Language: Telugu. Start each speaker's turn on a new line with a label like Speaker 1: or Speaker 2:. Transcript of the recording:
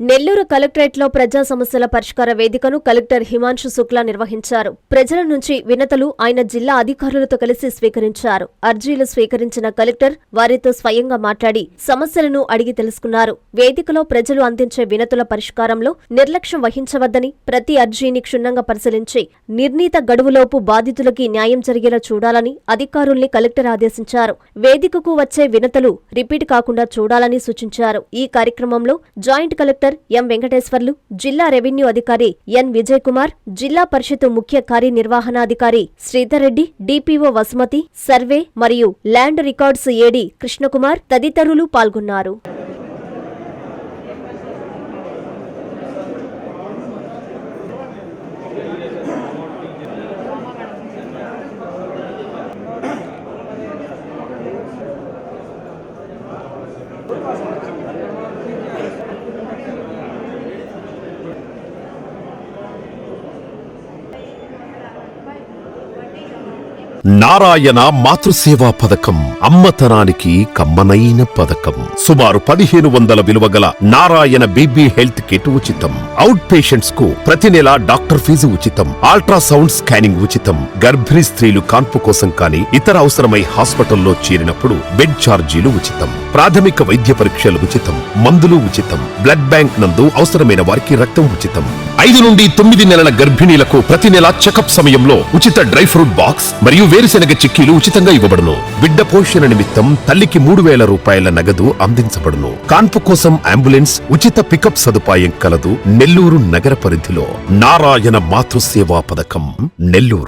Speaker 1: నెల్లూరు కలెక్టరేట్లో ప్రజా సమస్యల పరిష్కార వేదికను కలెక్టర్ హిమాంశు శుక్లా నిర్వహించారు. ప్రజల నుంచి వినతులు ఆయన జిల్లా అధికారులతో కలిసి స్వీకరించారు. అర్జీలు స్వీకరించిన కలెక్టర్ వారితో స్వయంగా మాట్లాడి సమస్యలను అడిగి తెలుసుకున్నారు. వేదికలో ప్రజలు అందించే వినతుల పరిష్కారంలో నిర్లక్ష్యం వహించవద్దని, ప్రతి అర్జీని క్షుణ్ణంగా పరిశీలించి నిర్ణీత గడువులోపు బాధితులకి న్యాయం జరిగేలా చూడాలని అధికారుల్ని కలెక్టర్ ఆదేశించారు. వేదికకు వచ్చే వినతులు రిపీట్ కాకుండా చూడాలని సూచించారు. ఈ కార్యక్రమంలో జాయింట్ కలెక్టర్ ఎం వెంకటేశ్వర్లు, జిల్లా రెవెన్యూ అధికారి ఎన్ విజయ్ కుమార్, జిల్లా పరిషత్ ముఖ్య కార్యనిర్వహణాధికారి శ్రీధర్ రెడ్డి, డిపిఓ వసుమతి, సర్వే మరియు ల్యాండ్ రికార్డ్స్ ఏడీ కృష్ణకుమార్ తదితరులు పాల్గొన్నారు.
Speaker 2: నారాయణ మాతృసేవా పథకం అమ్మతనానికి కమ్మనైన పథకం. సుమారు 1500 విలువగల నారాయణ బీబీ హెల్త్ కిట్ ఉచితం. అవుట్ పేషెంట్స్ కు ప్రతి నెల డాక్టర్ ఫీజు ఉచితం. అల్ట్రాసౌండ్ స్కానింగ్ ఉచితం. గర్భిణీ స్త్రీలు కాన్పు కోసం కానీ ఇతర అవసరమై హాస్పిటల్లో చేరినప్పుడు బెడ్ ఛార్జీలు ఉచితం. ప్రాథమిక వైద్య పరీక్షలు ఉచితం. మందులు ఉచితం. బ్లడ్ బ్యాంక్ నందు అవసరమైన వారికి రక్తం ఉచితం. 5 నుండి 9 నెలల గర్భిణీలకు ప్రతి నెల చెకప్ సమయంలో ఉచిత డ్రై ఫ్రూట్ బాక్స్ మరియు వేరుశెనగ చిక్కీలు ఉచితంగా ఇవ్వబడును. బిడ్డ పోషణ నిమిత్తం తల్లికి 3000 రూపాయల నగదు అందించబడును. కాన్పు కోసం అంబులెన్స్ ఉచిత పికప్ సదుపాయం కలదు. నెల్లూరు నగర పరిధిలో నారాయణ మాతృసేవా పథకం, నెల్లూరు.